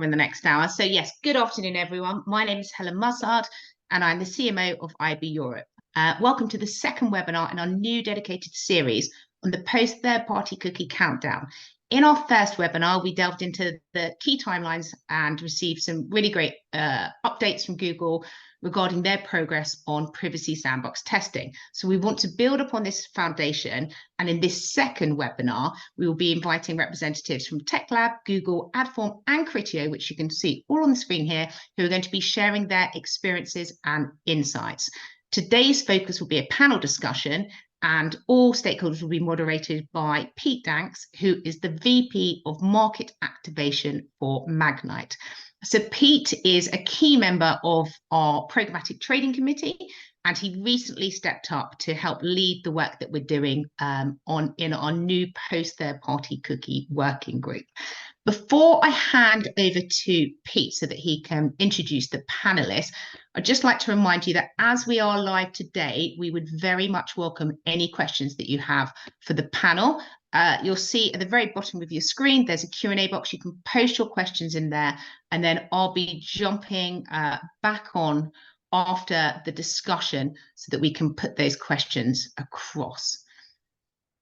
in the next hour. So yes, good afternoon, everyone. My name is Helen Mussard, and I'm the CMO of IAB Europe. Welcome to the second webinar in our new dedicated series on the post third-party cookie countdown. In our first webinar, we delved into the key timelines and received some really great updates from Google regarding their progress on Privacy Sandbox testing. So we want to build upon this foundation. And in this second webinar, we will be inviting representatives from Tech Lab, Google, Adform, and Criteo, which you can see all on the screen here, who are going to be sharing their experiences and insights. Today's focus will be a panel discussion, and all stakeholders will be moderated by Pete Danks, who is the VP of Market Activation for Magnite. So Pete is a key member of our Programmatic Trading Committee, and he recently stepped up to help lead the work that we're doing in our new post third-party cookie working group. Before I hand over to Pete so that he can introduce the panelists, I'd just like to remind you that as we are live today, we would very much welcome any questions that you have for the panel. You'll see at the very bottom of your screen, there's a Q&A box. You can post your questions in there, and then I'll be jumping back on after the discussion so that we can put those questions across.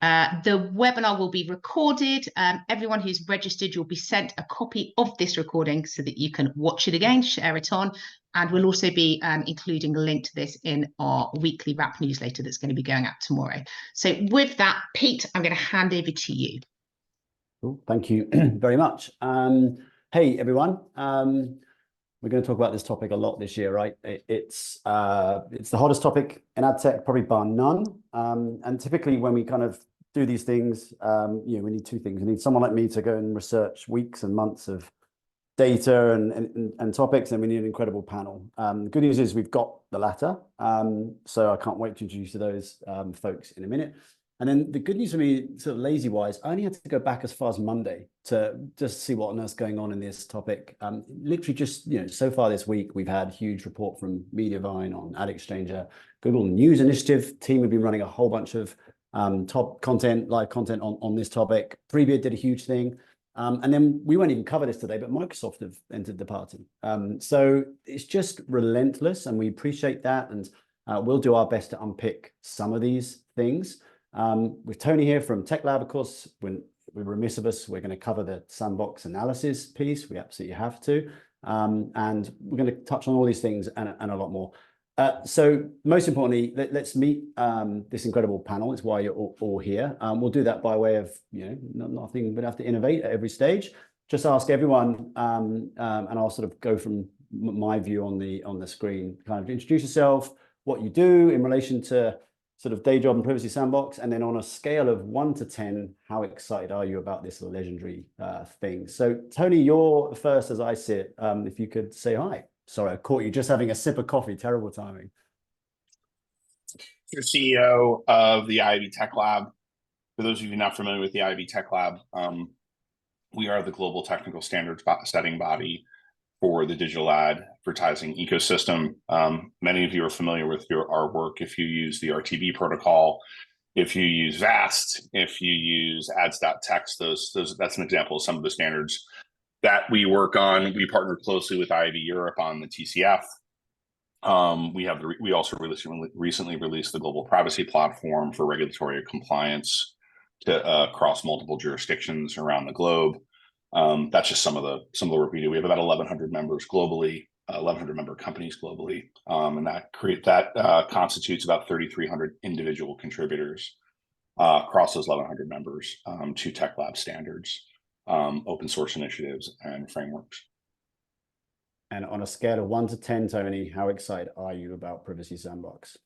The webinar will be recorded. Everyone who's registered, you'll be sent a copy of this recording so that you can watch it again, share it on, and we'll also be including a link to this in our weekly wrap newsletter that's going to be going out tomorrow. So with that, Pete, I'm going to hand over to you. Cool. Thank you very much. Hey, everyone. We're going to talk about this topic a lot this year, right? It's the hottest topic in ad tech, probably bar none. And typically when we kind of do these things, we need two things. We need someone like me to go and research weeks and months of data and topics, and we need an incredible panel. The good news is we've got the latter, so I can't wait to introduce you to those folks in a minute. And then the good news for me, sort of lazy-wise, I only had to go back as far as Monday to just see what on earth's going on in this topic. Literally just, so far this week, we've had a huge report from Mediavine on Ad Exchanger. Google News Initiative team have been running a whole bunch of top content, live content on this topic. Preview did a huge thing. And then we won't even cover this today, but Microsoft have entered the party. So it's just relentless, and we appreciate that. And we'll do our best to unpick some of these things. With Tony here from Tech Lab, of course, when we're remiss of us, we're going to cover the sandbox analysis piece. We absolutely have to. And we're going to touch on all these things and a lot more. So most importantly, let's meet this incredible panel. It's why you're all here. We'll do that by way of, nothing but have to innovate at every stage. Just ask everyone, and I'll sort of go from my view on the screen, kind of introduce yourself, what you do in relation to sort of day job and Privacy Sandbox, and then on a scale of 1 to 10, how excited are you about this legendary thing? So Tony, you're first as I sit. If you could say hi. Sorry, I caught you just having a sip of coffee. Terrible timing. You're CEO of the IAB Tech Lab. For those of you not familiar with the IAB Tech Lab, we are the global technical standards setting body for the digital advertising ecosystem. Many of you are familiar with our work if you use the RTB protocol, if you use VAST, if you use ads.txt. That's an example of some of the standards that we work on. We partner closely with IAB Europe on the TCF. We also recently released the global privacy platform for regulatory compliance across multiple jurisdictions around the globe. That's just some of the work we do. We have about 1,100 members globally, 1,100 member companies globally, and that constitutes about 3,300 individual contributors across those 1,100 members to Tech Lab standards, open source initiatives, and frameworks. And on a scale of 1 to 10, Tony, how excited are you about Privacy Sandbox?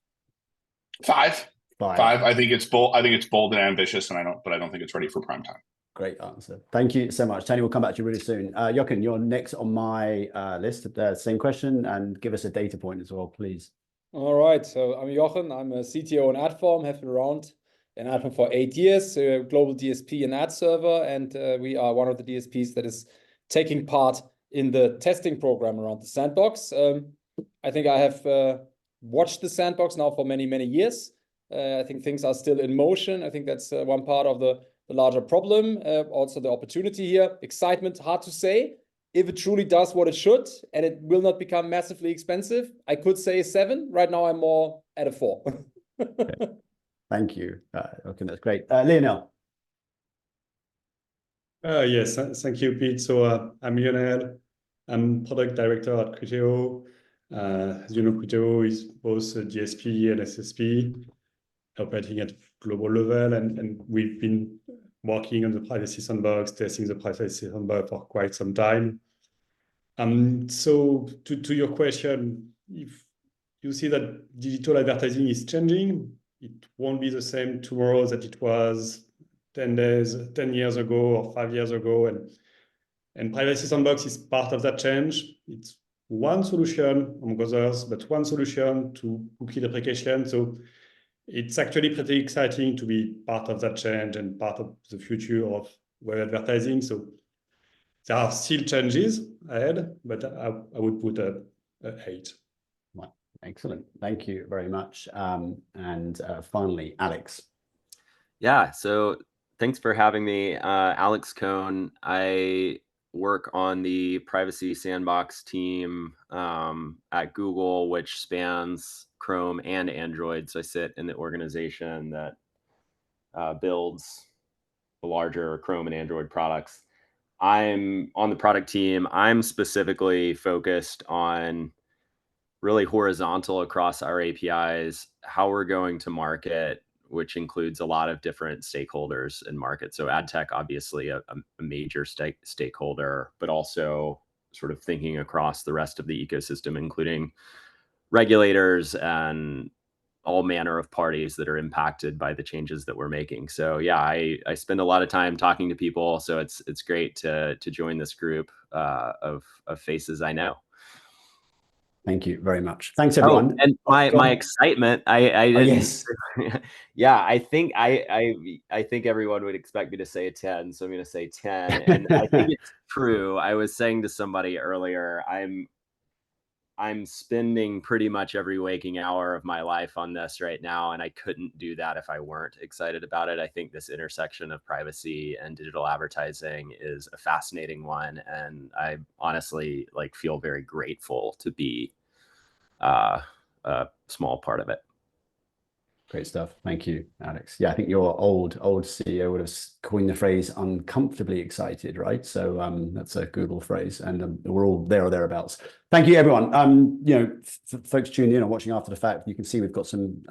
5. I think it's bold. I think it's bold and ambitious, but I don't think it's ready for prime time. Great answer. Thank you so much. Tony, we'll come back to you really soon. Jochen, you're next on my list. Same question, and give us a data point as well, please. All right. So I'm Jochen. I'm a CTO in Adform, have been around in Adform for 8 years, a global DSP and ad server. And we are one of the DSPs that is taking part in the testing program around the sandbox. I think I have watched the sandbox now for many, many years. I think things are still in motion. I think that's one part of the larger problem. Also the opportunity here, excitement, hard to say. if it truly does what it should and it will not become massively expensive, I could say 7. Right now, I'm more at a 4. Okay. Thank you. Okay, that's great. Lionel. Yes, thank you, Pete. So I'm Lionel. I'm product director at Criteo. As you know, Criteo is both a DSP and SSP, operating at global level, and we've been working on the Privacy Sandbox, testing the Privacy Sandbox for quite some time. So to your question, if you see that digital advertising is changing, it won't be the same tomorrow that it was 10 years ago or 5 years ago. And Privacy Sandbox is part of that change. It's one solution among others, but one solution to cookie deprecation. So it's actually pretty exciting to be part of that change and part of the future of web advertising. So there are still changes ahead, but I would put a 8. Well, excellent. Thank you very much. And finally, Alex. Yeah, so thanks for having me. Alex Cohn. I work on the Privacy Sandbox team at Google, which spans Chrome and Android. So I sit in the organization that builds the larger Chrome and Android products. I'm on the product team. I'm specifically focused on really horizontal across our APIs, how we're going to market, which includes a lot of different stakeholders in market. So ad tech, obviously a major stakeholder, but also sort of thinking across the rest of the ecosystem, including regulators and all manner of parties that are impacted by the changes that we're making. So yeah, I spend a lot of time talking to people. So it's great to join this group of faces I know. Thank you very much. Thanks, everyone. Oh, and my excitement, I didn't. Yes. Yeah, I think everyone would expect me to say a 10, so I'm going to say 10. And I think it's true. I was saying to somebody earlier, I'm spending pretty much every waking hour of my life on this right now, and I couldn't do that if I weren't excited about it. I think this intersection of privacy and digital advertising is a fascinating one, and I honestly feel very grateful to be a small part of it. Great stuff. Thank you, Alex. Yeah, I think your old CEO would have coined the phrase uncomfortably excited, right? So that's a Google phrase, and we're all there or thereabouts. Thank you, everyone. Folks tuned in or watching after the fact, you can see we've got some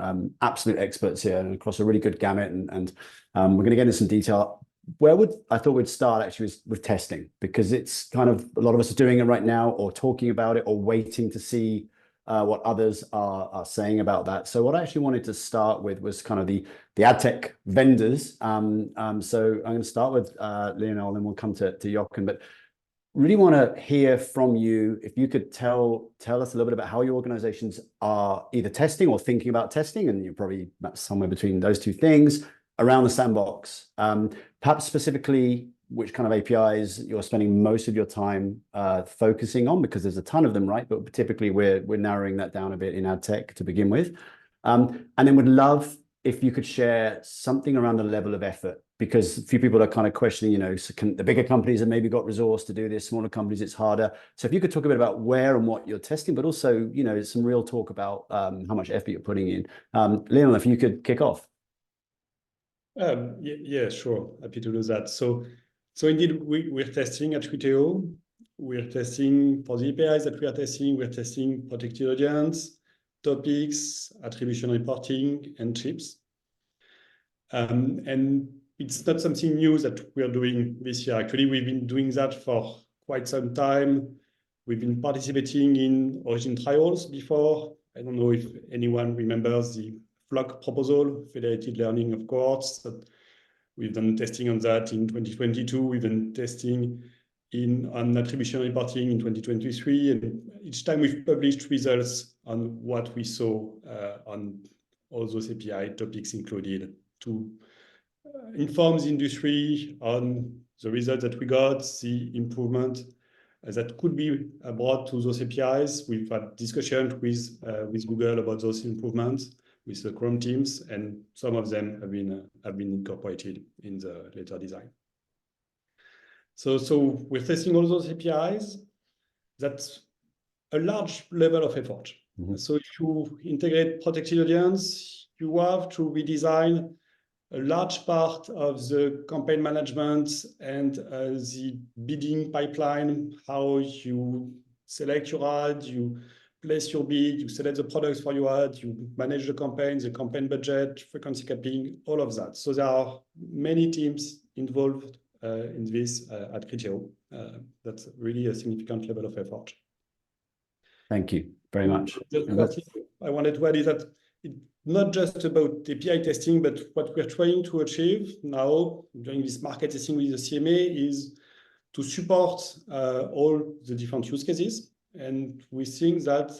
absolute experts here and across a really good gamut, and we're going to get into some detail. I thought we'd start actually with testing, because it's kind of a lot of us are doing it right now, or talking about it, or waiting to see what others are saying about that. So what I actually wanted to start with was kind of the ad tech vendors. So I'm going to start with Lionel, and we'll come to Jochen, but really want to hear from you. If you could tell us a little bit about how your organizations are either testing or thinking about testing, and you're probably somewhere between those two things around the sandbox. Perhaps specifically which kind of APIs you're spending most of your time focusing on, because there's a ton of them, right? But typically we're narrowing that down a bit in ad tech to begin with. And then would love if you could share something around the level of effort, because a few people are kind of questioning, so the bigger companies have maybe got resource to do this, smaller companies, it's harder. So if you could talk a bit about where and what you're testing, but also, some real talk about how much effort you're putting in. Lionel, if you could kick off. Yeah, sure. Happy to do that. So indeed, we're testing at Criteo. We're testing for the APIs that we are testing. We're testing protected audience, topics, attribution reporting, and chips. And it's not something new that we are doing this year. Actually, we've been doing that for quite some time. We've been participating in origin trials before. I don't know if anyone remembers the Flock proposal, federated learning of courts. That we've done testing on that in 2022. We've done testing on attribution reporting in 2023. And each time we've published results on what we saw on all those API topics included, to inform the industry on the results that we got, the improvement that could be brought to those APIs. We've had discussions with Google about those improvements, with the Chrome teams, and some of them have been incorporated in the later design. So we're testing all those APIs. That's a large level of effort. So if you integrate protected audience, you have to redesign a large part of the campaign management and the bidding pipeline, how you select your ad, you place your bid, you select the products for your ad, you manage the campaign budget, frequency capping, all of that. So there are many teams involved in this at Criteo. That's really a significant level of effort. Thank you very much. The first thing I wanted to add is that it's not just about API testing, but what we're trying to achieve now during this market testing with the CMA is to support all the different use cases. And we think that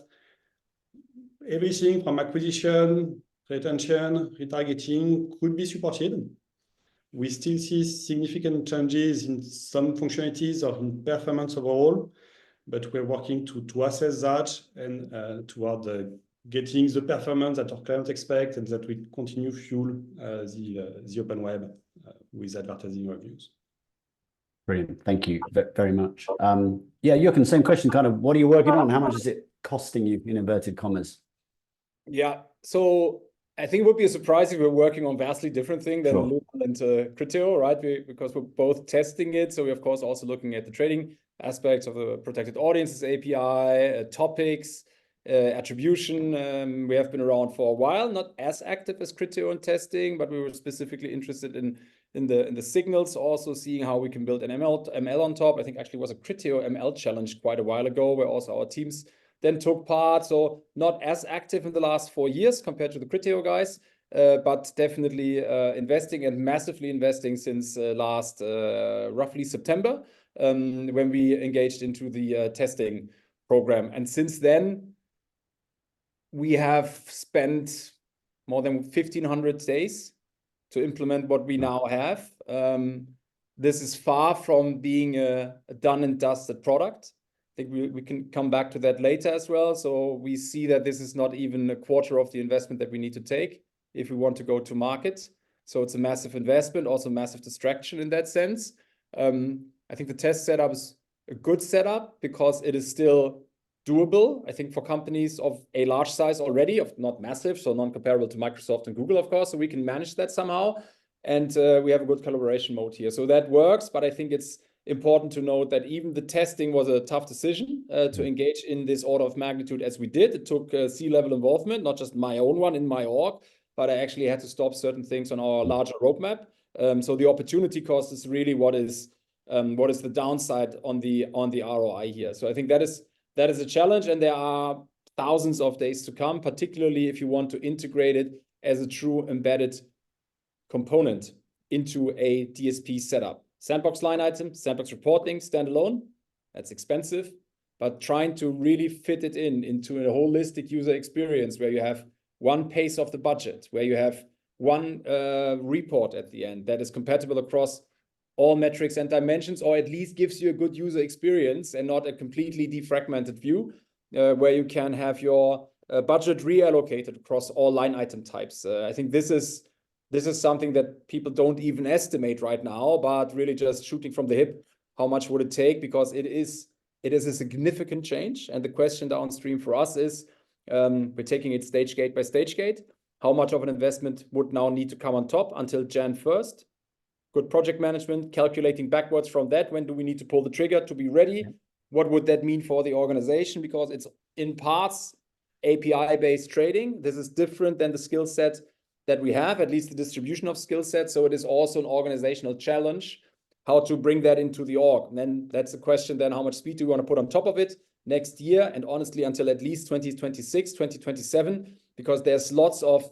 everything from acquisition, retention, retargeting could be supported. We still see significant changes in some functionalities or in performance overall, but we're working to assess that and toward getting the performance that our clients expect and that we continue fuel the open web with advertising revenues. Brilliant. Thank you very much. Yeah, Jochen, same question, kind of, what are you working on? How much is it costing you, in inverted commas? Yeah, so I think it would be a surprise if we're working on vastly different things than Sure. Lumen and Criteo, right? Because we're both testing it. So we're, of course, also looking at the trading aspects of the protected audiences API, topics, attribution. We have been around for a while, not as active as Criteo in testing, but we were specifically interested in the signals, also seeing how we can build an ML on top. I think actually was a Criteo ML challenge quite a while ago, where also our teams then took part. So not as active in the last 4 years compared to the Criteo guys, but definitely investing and massively investing since last roughly September, when we engaged into the testing program. And since then, we have spent more than 1,500 days to implement what we now have. This is far from being a done and dusted product. I think we can come back to that later as well. So we see that this is not even a quarter of the investment that we need to take if we want to go to market. So it's a massive investment, also massive distraction in that sense. I think the test setup is a good setup because it is still doable. I think for companies of a large size already, of not massive, so non-comparable to Microsoft and Google, of course, so we can manage that somehow. And we have a good collaboration mode here. So that works, but I think it's important to note that even the testing was a tough decision to engage in this order of magnitude as we did. It took C-level involvement, not just my own one in my org, but I actually had to stop certain things on our larger roadmap. So the opportunity cost is really what is the downside on the ROI here. So I think that is a challenge, and there are thousands of days to come, particularly if you want to integrate it as a true embedded component into a DSP setup. Sandbox line item, sandbox reporting, standalone, that's expensive, but trying to really fit it into a holistic user experience where you have one pace of the budget, where you have one report at the end that is compatible across all metrics and dimensions, or at least gives you a good user experience and not a completely defragmented view, where you can have your budget reallocated across all line item types. I think this is something that people don't even estimate right now, but really just shooting from the hip, how much would it take? Because it is a significant change. And the question downstream for us is, we're taking it stage gate by stage gate. How much of an investment would now need to come on top until Jan 1st? Good project management, calculating backwards from that. When do we need to pull the trigger to be ready? What would that mean for the organization? Because it's in parts API-based trading. This is different than the skill set that we have, at least the distribution of skill sets. So it is also an organizational challenge how to bring that into the org. And then that's the question then, how much speed do we want to put on top of it next year? And honestly, until at least 2026, 2027, because there's lots of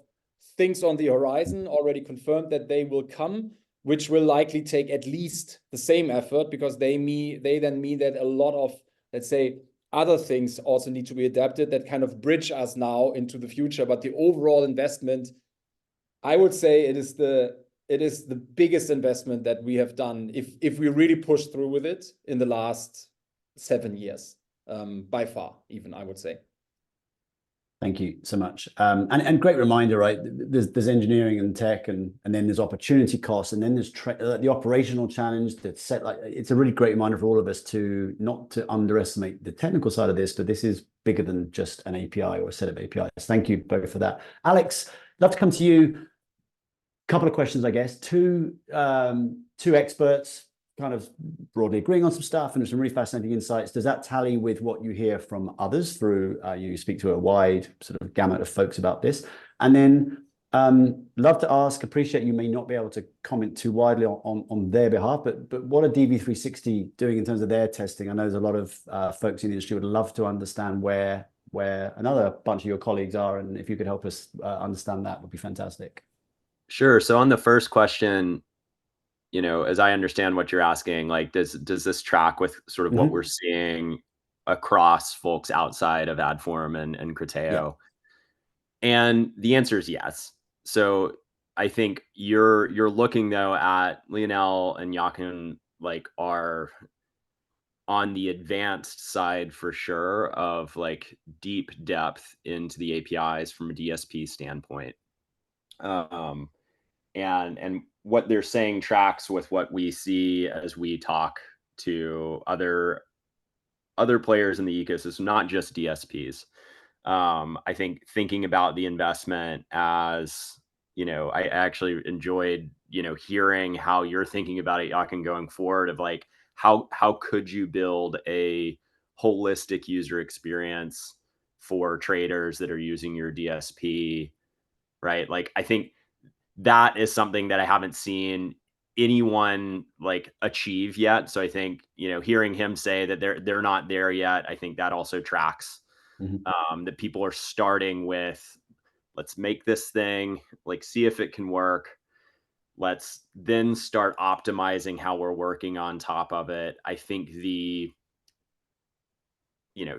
things on the horizon already confirmed that they will come, which will likely take at least the same effort, because they then mean that a lot of, let's say, other things also need to be adapted that kind of bridge us now into the future. But the overall investment, I would say it is the biggest investment that we have done if we really push through with it in the last 7 years, by far, even, I would say. Thank you so much. And great reminder, right? There's engineering and tech, and then there's opportunity costs, and then there's the operational challenge that's set. Like, it's a really great reminder for all of us to not to underestimate the technical side of this, but this is bigger than just an API or a set of APIs. Thank you both for that. Alex, I'd love to come to you. Couple of questions, I guess. Two experts kind of broadly agreeing on some stuff and some really fascinating insights. Does that tally with what you hear from others through you speak to a wide sort of gamut of folks about this? And then love to ask, appreciate you may not be able to comment too widely on their behalf, but what are DV360 doing in terms of their testing? I know there's a lot of folks in the industry would love to understand where another bunch of your colleagues are, and if you could help us understand that would be fantastic. Sure. So on the first question, as I understand what you're asking, like, does this track with sort of what we're seeing across folks outside of Adform and Criteo? Yeah. And the answer is yes. So I think you're looking though at Lionel and Jochen, like, are on the advanced side for sure of like deep depth into the APIs from a DSP standpoint. And what they're saying tracks with what we see as we talk to other players in the ecosystem, not just DSPs. I think thinking about the investment as, I actually enjoyed, hearing how you're thinking about it, Jochen, going forward, of like, how could you build a holistic user experience for traders that are using your DSP, right? Like, I think that is something that I haven't seen anyone like achieve yet. So I think, hearing him say that they're not there yet, I think that also tracks. That people are starting with, let's make this thing, like, see if it can work. Let's then start optimizing how we're working on top of it. I think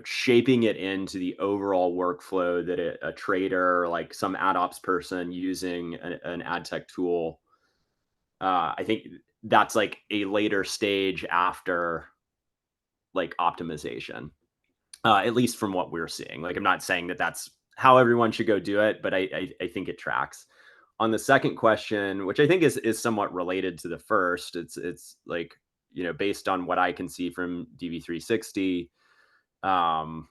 shaping it into the overall workflow that a trader, like some ad ops person using an ad tech tool, I think that's like a later stage after like optimization, at least from what we're seeing. Like, I'm not saying that that's how everyone should go do it, but I think it tracks. On the second question, which I think is somewhat related to the first, it's like, based on what I can see from DV360,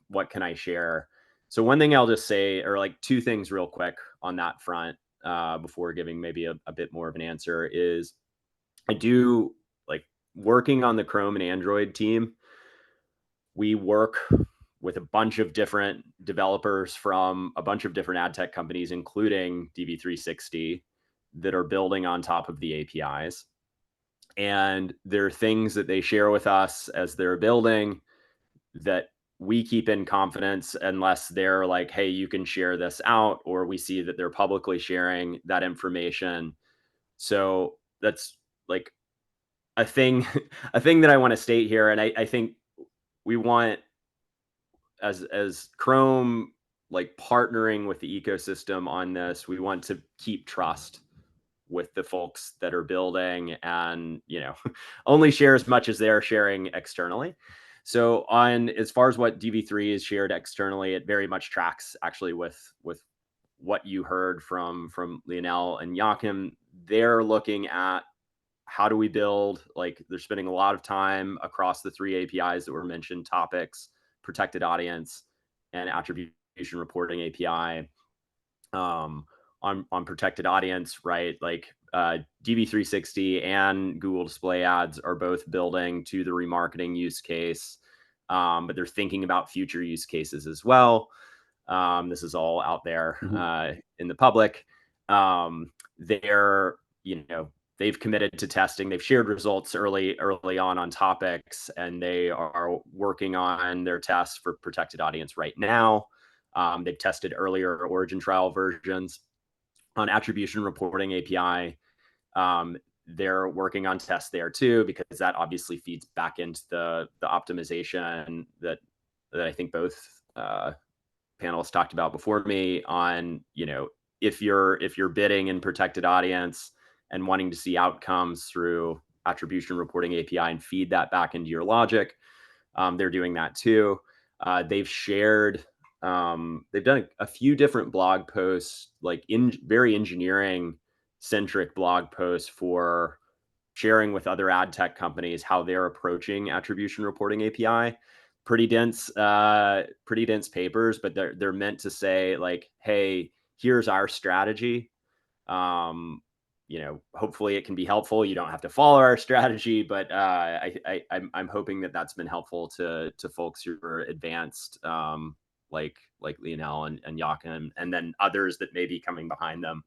what can I share? So one thing I'll just say, or like two things real quick on that front, before giving maybe a bit more of an answer, is I do like working on the Chrome and Android team. We work with a bunch of different developers from a bunch of different ad tech companies, including DV360, that are building on top of the APIs. And there are things that they share with us as they're building that we keep in confidence unless they're like, hey, you can share this out, or we see that they're publicly sharing that information. So that's like a thing that I want to state here. And I think we want, as Chrome, like, partnering with the ecosystem on this, we want to keep trust with the folks that are building, and only share as much as they're sharing externally. So on, as far as what DV3 is shared externally, it very much tracks actually with what you heard from Lionel and Joachim. They're looking at how do we build, like, they're spending a lot of time across the three APIs that were mentioned: topics, protected audience, and attribution reporting API. On protected audience, right? Like, DV360 and Google Display Ads are both building to the remarketing use case, but they're thinking about future use cases as well. This is all out there in the public. They're, they've committed to testing. They've shared results early on topics, and they are working on their tests for protected audience right now. They've tested earlier origin trial versions. On attribution reporting API, they're working on tests there too, because that obviously feeds back into the optimization that I think both panelists talked about before me on, if you're bidding in protected audience and wanting to see outcomes through attribution reporting API and feed that back into your logic, they're doing that too. They've shared they've done a few different blog posts, like very engineering centric blog posts for sharing with other ad tech companies how they're approaching attribution reporting API. Pretty dense papers, but they're meant to say like, hey, here's our strategy. Hopefully it can be helpful. You don't have to follow our strategy, but I'm hoping that that's been helpful to folks who are advanced, like Lionel and Jochen, and then others that may be coming behind them.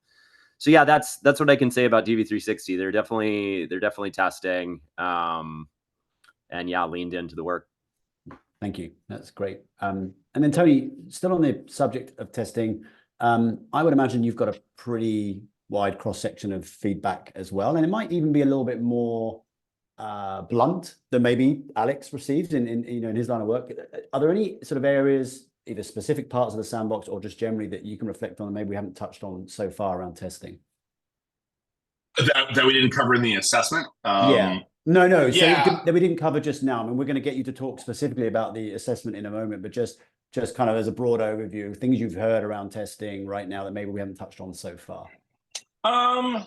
So yeah, that's what I can say about DV360. They're definitely testing, and yeah, leaned into the work. Thank you. That's great. And then Tony, still on the subject of testing, I would imagine you've got a pretty wide cross section of feedback as well, and it might even be a little bit more blunt than maybe Alex receives in his line of work. Are there any sort of areas, either specific parts of the sandbox or just generally, that you can reflect on and maybe we haven't touched on so far around testing? That we didn't cover in the assessment? Yeah. No. Yeah. So that we didn't cover just now. I mean, we're going to get you to talk specifically about the assessment in a moment, but just kind of as a broad overview, things you've heard around testing right now that maybe we haven't touched on so far. That's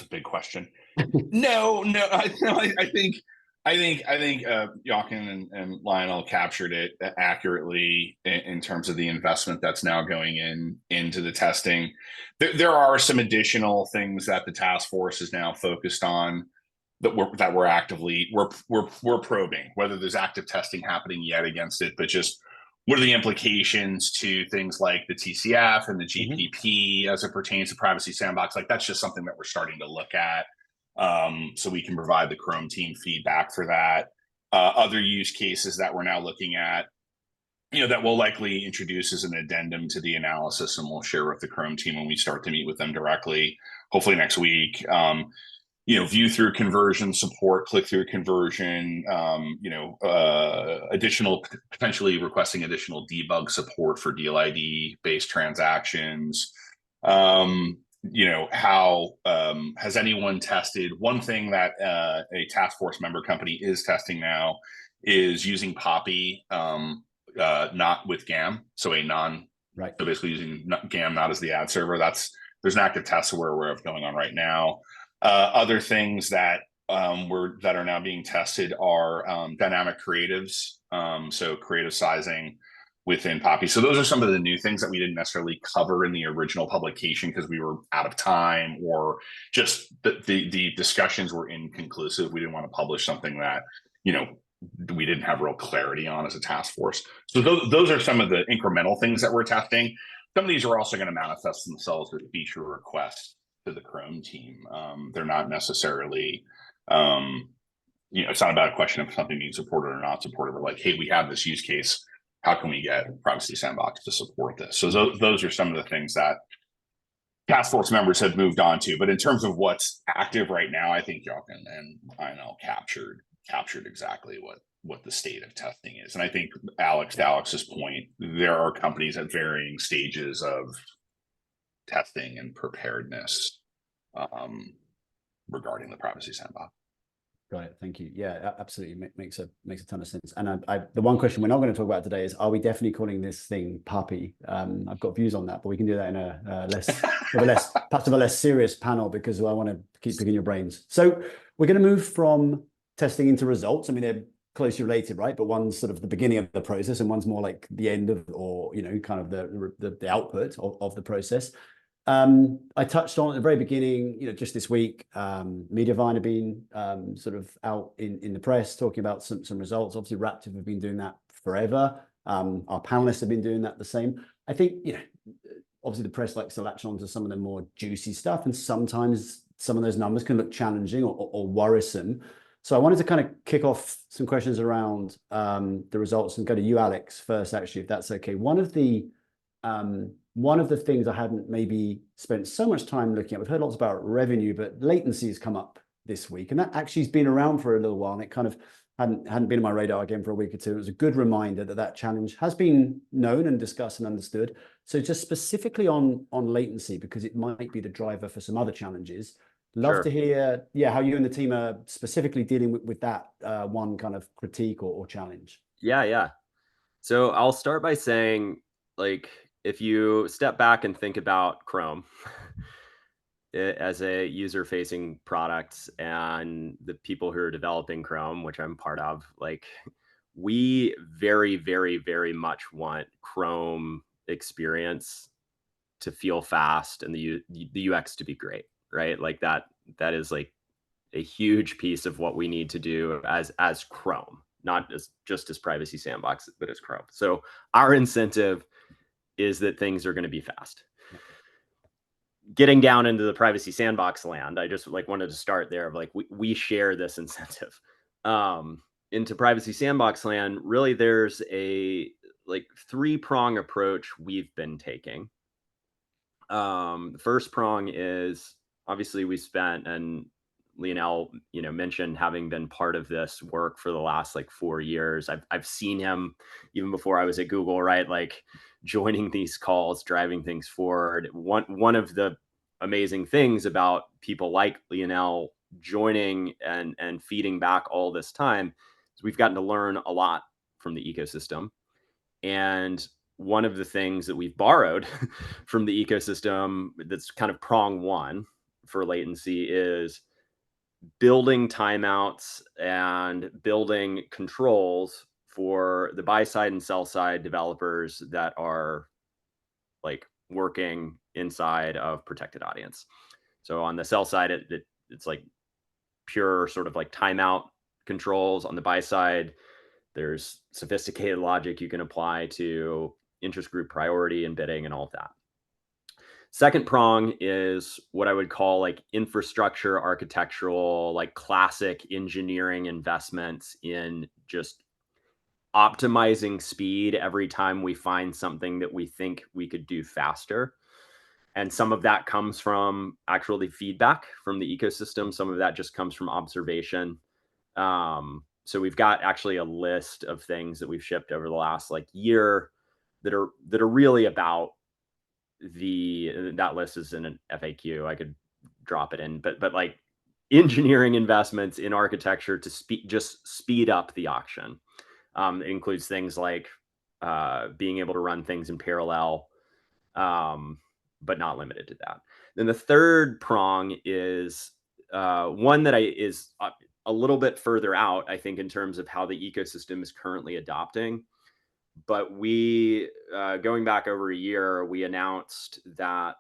a big question. No. I think Jochen and Lionel captured it accurately in terms of the investment that's now going into the testing. There are some additional things that the task force is now focused on that we're actively probing, whether there's active testing happening yet against it, but just what are the implications to things like the TCF and the GPP as it pertains to Privacy Sandbox? Like, that's just something that we're starting to look at. So we can provide the Chrome team feedback for that. Other use cases that we're now looking at, that we'll likely introduce as an addendum to the analysis, and we'll share with the Chrome team when we start to meet with them directly, hopefully next week. View through conversion support, click through conversion, potentially requesting additional debug support for deal ID based transactions. How has anyone tested? One thing that a task force member company is testing now is using Poppy, not with GAM, so right. So basically using GAM not as the ad server. There's an active test we're aware of going on right now. Other things that are now being tested are dynamic creatives, so creative sizing within Poppy. So those are some of the new things that we didn't necessarily cover in the original publication because we were out of time, or just the discussions were inconclusive. We didn't want to publish something that we didn't have real clarity on as a task force. So those are some of the incremental things that we're testing. Some of these are also going to manifest themselves as feature requests to the Chrome team. They're not necessarily, it's not about a question of something being supported or not supported. We're like, hey, we have this use case. How can we get Privacy Sandbox to support this? So those are some of the things that task force members have moved on to. But in terms of what's active right now, I think Jochen and Lionel captured exactly what the state of testing is. And I think to Alex's point, there are companies at varying stages of testing and preparedness regarding the Privacy Sandbox. Got it. Thank you. Yeah, absolutely makes a ton of sense. And the one question we're not going to talk about today is: are we definitely calling this thing Puppy? I've got views on that, but we can do that in a less serious panel, because I want to keep picking your brains. So we're going to move from testing into results. I mean, they're closely related, right? But one's sort of the beginning of the process, and one's more like the end of, or kind of the output of the process. I touched on at the very beginning, just this week, Mediavine have been sort of out in the press talking about some results. Obviously, Raptive have been doing that forever. Our panelists have been doing that the same. I think, obviously the press likes to latch on to some of the more juicy stuff, and sometimes some of those numbers can look challenging or worrisome. So I wanted to kind of kick off some questions around the results and go to you, Alex, first, actually, if that's okay. One of the things I hadn't maybe spent so much time looking at, we've heard lots about revenue, but latency has come up this week, and that actually has been around for a little while, and it kind of hadn't been on my radar again for a week or two. It was a good reminder that challenge has been known and discussed and understood. So just specifically on latency, because it might be the driver for some other challenges. Love to hear, how you and the team are specifically dealing with that one kind of critique or challenge. Yeah. So I'll start by saying, like, if you step back and think about Chrome as a user-facing product and the people who are developing Chrome, which I'm part of, like, we very, very, very much want Chrome experience to feel fast and the UX to be great, right? Like that is like a huge piece of what we need to do as Chrome, not just as Privacy Sandbox, but as Chrome. So our incentive is that things are going to be fast. Getting down into the Privacy Sandbox land, I just like wanted to start there of like we share this incentive. Into Privacy Sandbox land, really there's a like 3-prong approach we've been taking. The first prong is obviously we spent, and Lionel, mentioned having been part of this work for the last like 4 years. I've seen him even before I was at Google, right? Like joining these calls, driving things forward. One of the amazing things about people like Lionel joining and feeding back all this time is we've gotten to learn a lot from the ecosystem. And one of the things that we've borrowed from the ecosystem that's kind of prong one for latency is building timeouts and building controls for the buy side and sell side developers that are like working inside of protected audience. So on the sell side, it's like pure sort of like timeout controls. On the buy side, there's sophisticated logic you can apply to interest group priority and bidding and all of that. Second prong is what I would call like infrastructure, architectural, like classic engineering investments in just optimizing speed every time we find something that we think we could do faster. And some of that comes from actually feedback from the ecosystem. Some of that just comes from observation. So we've got actually a list of things that we've shipped over the last like year that are really about that list is in an FAQ. I could drop it in, but like engineering investments in architecture to speed up the auction. It includes things like being able to run things in parallel, but not limited to that. Then the third prong is one that is a little bit further out, I think, in terms of how the ecosystem is currently adopting. But we, going back over a year, we announced that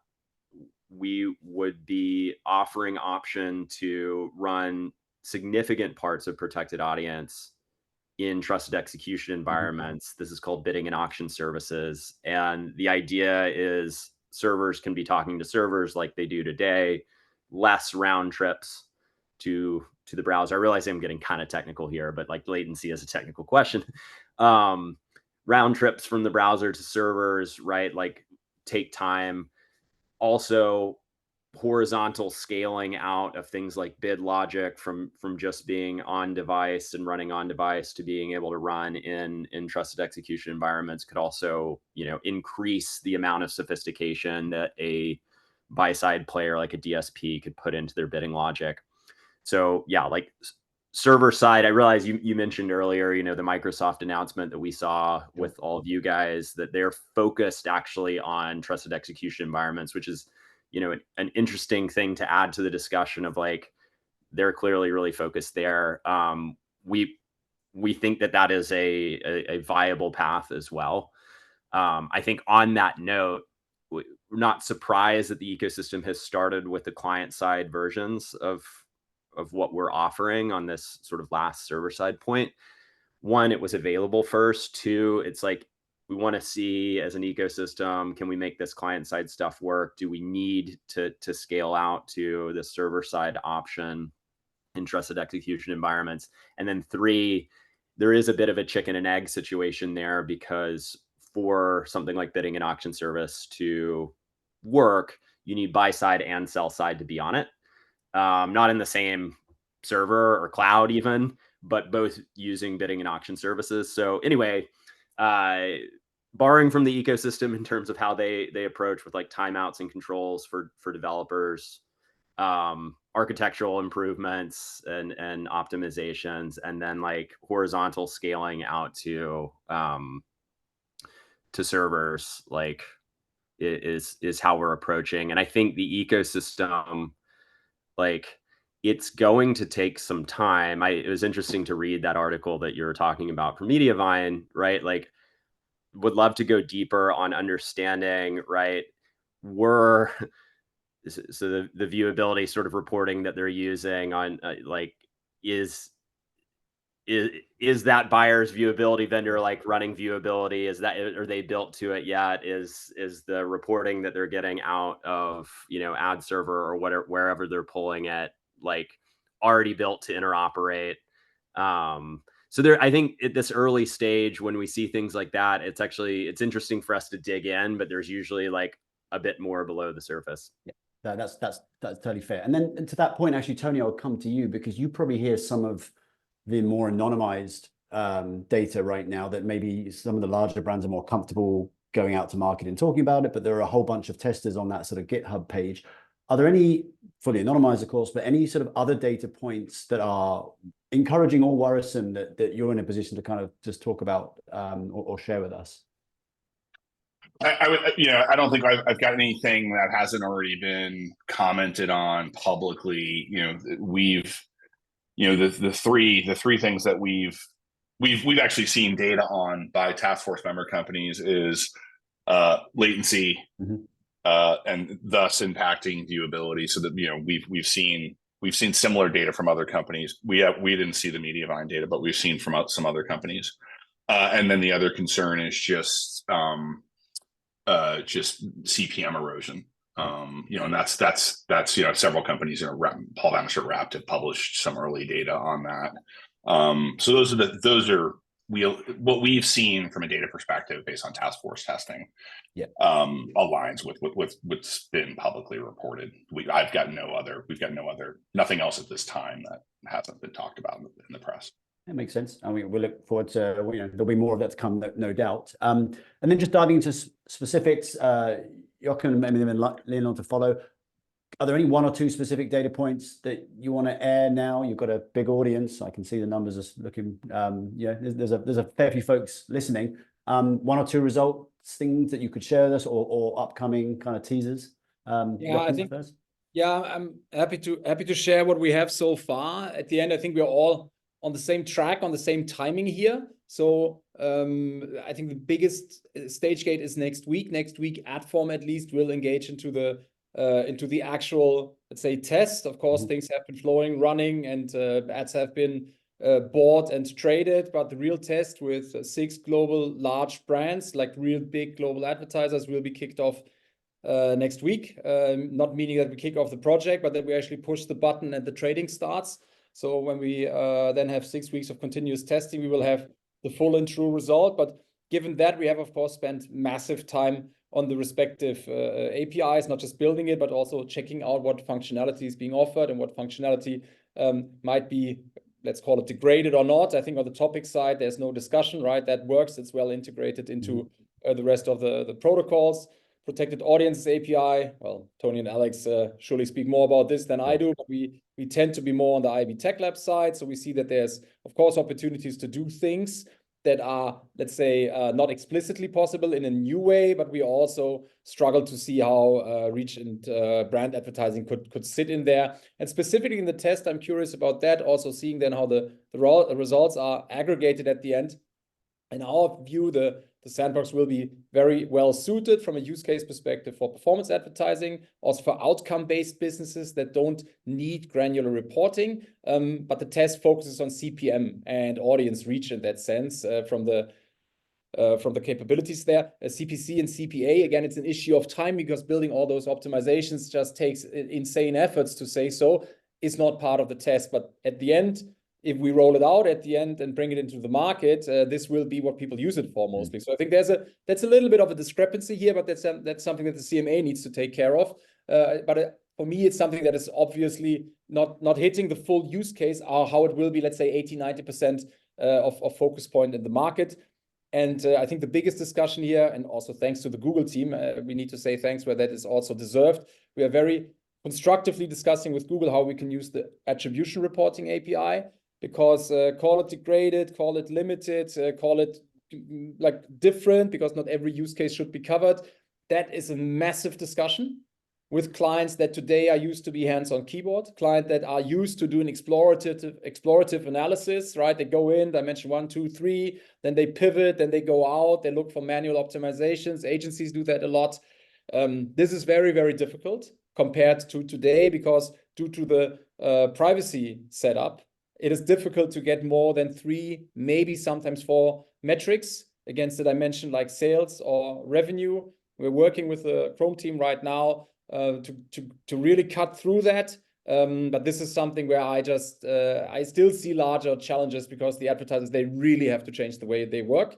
we would be offering option to run significant parts of protected audience in trusted execution environments. Mm-hmm. This is called bidding and auction services. And the idea is servers can be talking to servers like they do today, less round trips to the browser. I realize I'm getting kind of technical here, but like latency is a technical question. Round trips from the browser to servers, right? Like take time. Also horizontal scaling out of things like bid logic from just being on device and running on device to being able to run in trusted execution environments could also, increase the amount of sophistication that a buy side player like a DSP could put into their bidding logic. So yeah, like server side, I realize you mentioned earlier, the Microsoft announcement that we saw with all of you guys, that they're focused actually on trusted execution environments, which is, an interesting thing to add to the discussion of like, they're clearly really focused there. We think that is a viable path as well. I think on that note, we're not surprised that the ecosystem has started with the client side versions of what we're offering on this sort of last server side point. One, it was available first. Two, it's like, we want to see as an ecosystem, can we make this client side stuff work? Do we need to scale out to the server side option in trusted execution environments? And then three, there is a bit of a chicken and egg situation there, because for something like bidding and auction service to work, you need buy side and sell side to be on it. Not in the same server or cloud even, but both using bidding and auction services. So anyway, borrowing from the ecosystem in terms of how they approach with like timeouts and controls for developers, architectural improvements and optimizations, and then like horizontal scaling out to servers, like is how we're approaching. And I think the ecosystem, like, it's going to take some time. It was interesting to read that article that you were talking about for Mediavine, right? Like, would love to go deeper on understanding, right? So the viewability sort of reporting that they're using on like is that buyer's viewability vendor like running viewability? Are they built to it yet? Is the reporting that they're getting out of, you know, ad server or whatever, wherever they're pulling it, like already built to interoperate? So there, I think at this early stage, when we see things like that, it's interesting for us to dig in, but there's usually like a bit more below the surface. Yeah, that's totally fair. And then to that point, actually, Tony, I'll come to you because you probably hear some of the more anonymized data right now that maybe some of the larger brands are more comfortable going out to market and talking about it, but there are a whole bunch of testers on that sort of GitHub page. Are there any, fully anonymized, of course, but any sort of other data points that are encouraging or worrisome that you're in a position to kind of just talk about or share with us? I would, you know, I don't think I've got anything that hasn't already been commented on publicly. You know, the three things that we've actually seen data on by task force member companies is latency, and thus impacting viewability. So that, you know, we've seen similar data from other companies. We didn't see the Mediavine data, but we've seen from some other companies. And then the other concern is just CPM erosion. You know, and that's you know, several companies, you know, Paul Bannister Wrapped have published some early data on that. So those are what we've seen from a data perspective based on task force testing. Yeah. Aligns with what's been publicly reported. We've got nothing else at this time that hasn't been talked about in the press. That makes sense. I mean, we'll look forward to, you know, there'll be more of that to come, no doubt. And then just diving into specifics, Jochen, maybe then lean on to follow. Are there any one or two specific data points that you want to air now? You've got a big audience. I can see the numbers are looking, yeah, there's a fair few folks listening. One or two results, things that you could share with us, or upcoming kind of teasers? Yeah, I think first. Yeah, I'm happy to share what we have so far. At the end, I think we're all on the same track, on the same timing here. So I think the biggest stage gate is next week. Next week, Adform at least will engage into the actual, let's say, test. Of course, things have been flowing, running, and ads have been bought and traded. But the real test with 6 global large brands, like real big global advertisers, will be kicked off next week. Not meaning that we kick off the project, but that we actually push the button and the trading starts. So when we then have 6 weeks of continuous testing, we will have the full and true result. But given that, we have, of course, spent massive time on the respective APIs, not just building it, but also checking out what functionality is being offered and what functionality might be, let's call it, degraded or not. I think on the topic side, there's no discussion, right? That works. It's well integrated into the rest of the protocols. Protected audiences API. Well, Tony and Alex surely speak more about this than I do, but we tend to be more on the IAB Tech Lab side. So we see that there's, of course, opportunities to do things that are, let's say, not explicitly possible in a new way, but we also struggle to see how reach and brand advertising could sit in there. And specifically in the test, I'm curious about that, also seeing then how the results are aggregated at the end. In our view, the sandbox will be very well suited from a use case perspective for performance advertising, also for outcome-based businesses that don't need granular reporting. But the test focuses on CPM and audience reach in that sense from the capabilities there. CPC and CPA, again, it's an issue of time because building all those optimizations just takes insane efforts, to say so. It's not part of the test, but at the end, if we roll it out at the end and bring it into the market, this will be what people use it for mostly. So I think that's a little bit of a discrepancy here, but that's something that the CMA needs to take care of. But for me, it's something that is obviously not hitting the full use case, or how it will be, let's say, 80-90% of focus point in the market. And I think the biggest discussion here, and also thanks to the Google team, we need to say thanks where that is also deserved. We are very constructively discussing with Google how we can use the attribution reporting API, because call it degraded, call it limited, call it like different, because not every use case should be covered. That is a massive discussion with clients that today are used to be hands-on keyboard, clients that are used to doing explorative analysis, right? They go in, dimension 1, 2, 3, then they pivot, then they go out, they look for manual optimizations. Agencies do that a lot. This is very, very difficult compared to today, because due to the privacy setup, it is difficult to get more than 3, maybe sometimes 4 metrics against the dimension like sales or revenue. We're working with the Chrome team right now to really cut through that. But this is something where I still see larger challenges, because the advertisers, they really have to change the way they work,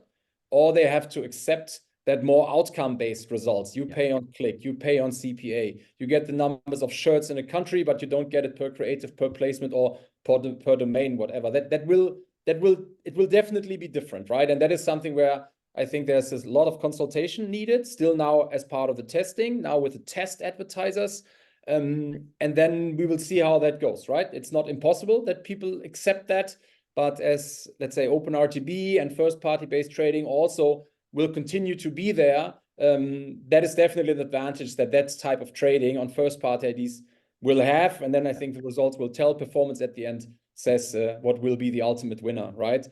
or they have to accept that more outcome-based results. You pay on click, you pay on CPA, you get the numbers of shirts in a country, but you don't get it per creative, per placement, or per domain, whatever. It will definitely be different, right? And that is something where I think there's a lot of consultation needed still now as part of the testing, now with the test advertisers. And then we will see how that goes, right? It's not impossible that people accept that, but as, let's say, OpenRTB and first-party based trading also will continue to be there, that is definitely an advantage that type of trading on first-party IDs will have. And then I think the results will tell. Performance at the end says what will be the ultimate winner, right?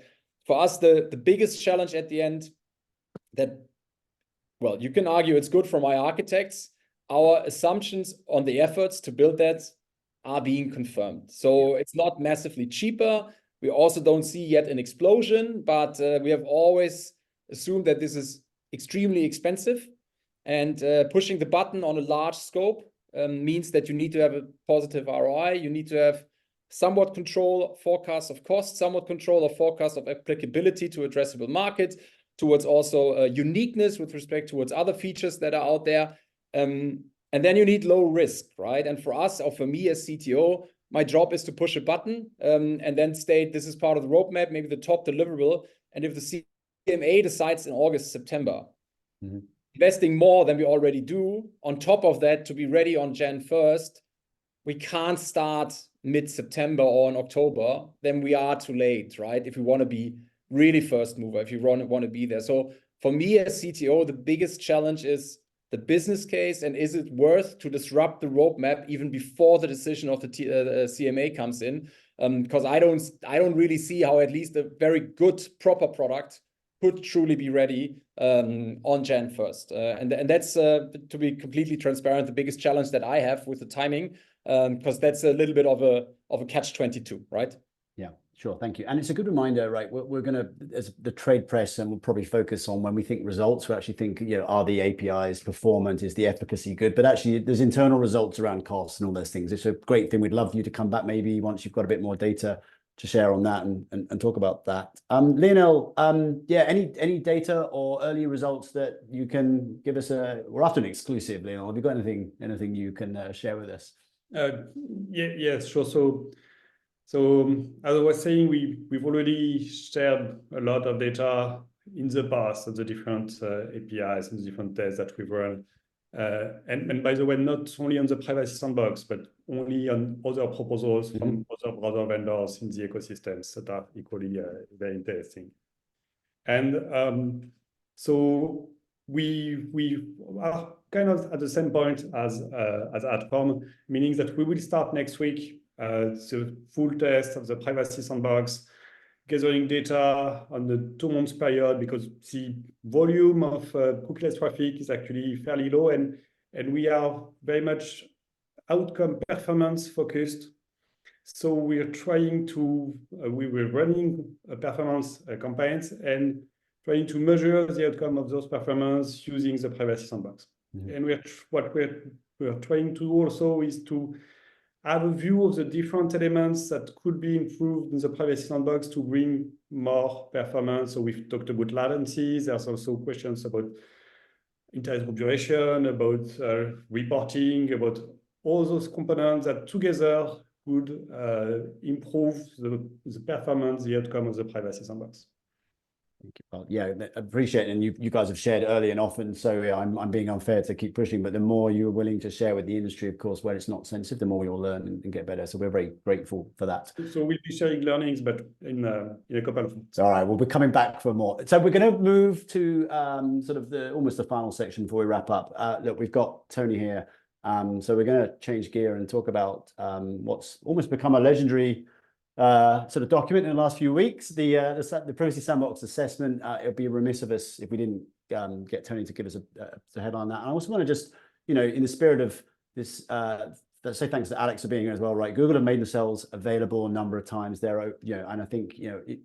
For us, the biggest challenge at the end, that, well, you can argue it's good for my architects. Our assumptions on the efforts to build that are being confirmed. So it's not massively cheaper. We also don't see yet an explosion, but we have always assumed that this is extremely expensive. And pushing the button on a large scope means that you need to have a positive ROI. You need to have somewhat control forecasts of cost, somewhat control of forecast of applicability to addressable market, towards also uniqueness with respect towards other features that are out there. And then you need low risk, right? And for us, or for me as CTO, my job is to push a button and then state this is part of the roadmap, maybe the top deliverable. And if the CMA decides in August, September, investing more than we already do, on top of that, to be ready on Jan 1st, we can't start mid-September or in October, then we are too late, right? If we want to be really first mover, if you want to be there. So for me as CTO, the biggest challenge is the business case, and is it worth to disrupt the roadmap even before the decision of the CMA comes in? Because I don't really see how at least a very good proper product could truly be ready on Jan 1st. And that's, to be completely transparent, the biggest challenge that I have with the timing, because that's a little bit of a catch-22, right? Yeah, sure. Thank you. And it's a good reminder, right? We're going to, as the trade press, and we'll probably focus on when we think results, we actually think, are the APIs performant? Is the efficacy good? But actually, there's internal results around costs and all those things. It's a great thing. We'd love you to come back maybe once you've got a bit more data to share on that and talk about that. Lionel, any data or early results that you can give us? We're after an exclusive, Lionel. Have you got anything you can share with us? Yes, sure. So as I was saying, we've already shared a lot of data in the past on the different APIs and the different tests that we've run. And by the way, not only on the Privacy Sandbox, but only on other proposals from other browser vendors in the ecosystems that are equally very interesting. And so we are kind of at the same point as Adform, meaning that we will start next week the full test of the Privacy Sandbox, gathering data on the 2 months period, because the volume of cookieless traffic is actually fairly low, and we are very much outcome performance focused. So we're trying to, we were running performance campaigns and trying to measure the outcome of those performance using the Privacy Sandbox. And what we're trying to do also is to have a view of the different elements that could be improved in the Privacy Sandbox to bring more performance. So we've talked about latencies. There's also questions about internet group duration, about reporting, about all those components that together could improve the performance, the outcome of the Privacy Sandbox. Well, yeah, I appreciate it. And you guys have shared early and often, so yeah, I'm being unfair to keep pushing, but the more you're willing to share with the industry, of course, where it's not sensitive, the more you'll learn and get better. So we're very grateful for that. So we'll be sharing learnings, but in a couple of months. All right, we'll be coming back for more. So we're going to move to sort of almost the final section before we wrap up. Look, we've got Tony here. So we're going to change gear and talk about what's almost become a legendary sort of document in the last few weeks, the Privacy Sandbox assessment. It would be remiss of us if we didn't get Tony to give us a headline on that. And I also want to just, in the spirit of this, let's say thanks to Alex for being here as well, right? Google have made themselves available a number of times. They're, and I think,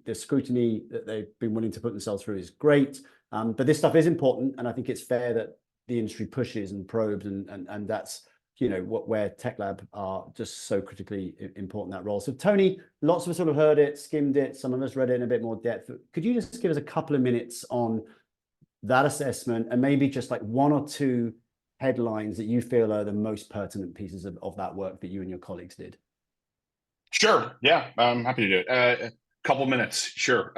the scrutiny that they've been willing to put themselves through is great. But this stuff is important, and I think it's fair that the industry pushes and probes, and that's where Tech Lab are just so critically important, that role. So Tony, lots of us sort of heard it, skimmed it, some of us read it in a bit more depth. Could you just give us a couple of minutes on that assessment, and maybe just like one or two headlines that you feel are the most pertinent pieces of that work that you and your colleagues did? Sure. Yeah, I'm happy to do it. A couple minutes. Sure.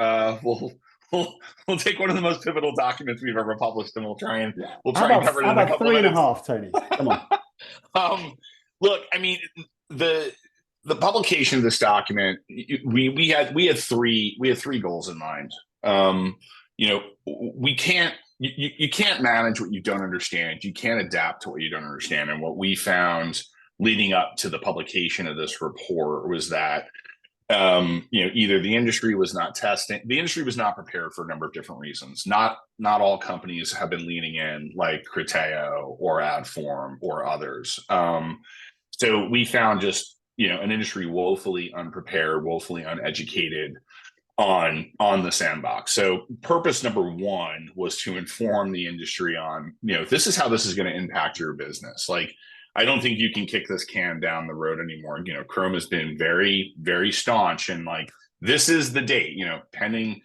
We'll take one of the most pivotal documents we've ever published, and we'll try and cover it in a couple of minutes. How about 3.5, Tony? Come on. Look, I mean, the publication of this document, we had three goals in mind. You can't manage what you don't understand. You can't adapt to what you don't understand. And what we found leading up to the publication of this report was that either the industry was not prepared for a number of different reasons. Not all companies have been leaning in like Criteo or Adform or others. So we found just, an industry woefully unprepared, woefully uneducated on the sandbox. So purpose number one was to inform the industry on, this is how this is going to impact your business. Like, I don't think you can kick this can down the road anymore. Chrome has been very, very staunch, and like, this is the date, pending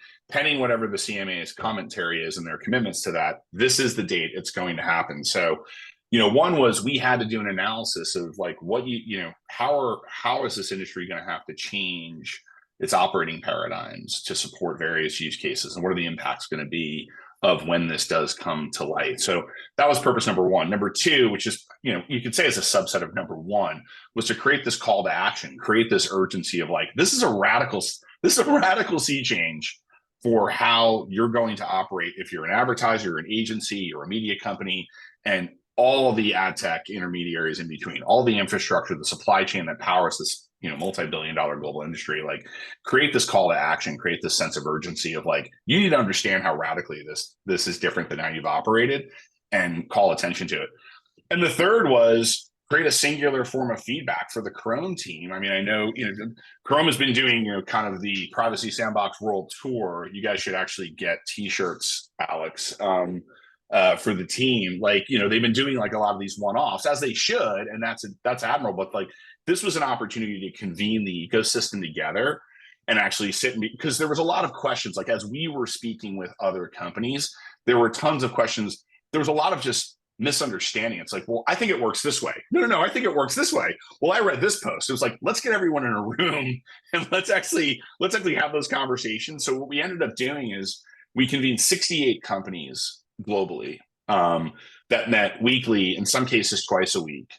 whatever the CMA's commentary is and their commitments to that, this is the date it's going to happen. So, one was we had to do an analysis of like how is this industry going to have to change its operating paradigms to support various use cases, and what are the impacts going to be of when this does come to light. So that was purpose number one. Number two, which is, you could say as a subset of number one, was to create this call to action, create this urgency of like, this is a radical sea change for how you're going to operate if you're an advertiser, you're an agency, you're a media company, and all of the ad tech intermediaries in between, all the infrastructure, the supply chain that powers this multi-billion-dollar global industry. Like, create this call to action, create this sense of urgency of like, you need to understand how radically this is different than how you've operated, and call attention to it. And the third was create a singular form of feedback for the Chrome team. I mean, I know Chrome has been doing kind of the Privacy Sandbox World Tour. You guys should actually get t-shirts, Alex, for the team. Like, they've been doing like a lot of these one-offs, as they should, and that's admirable. But like, this was an opportunity to convene the ecosystem together and actually sit, because there was a lot of questions. Like, as we were speaking with other companies, there were tons of questions. There was a lot of just misunderstanding. It's like, well, I think it works this way. No, I think it works this way. Well, I read this post. It was like, let's get everyone in a room and let's actually have those conversations. So what we ended up doing is we convened 68 companies globally that met weekly, in some cases twice a week,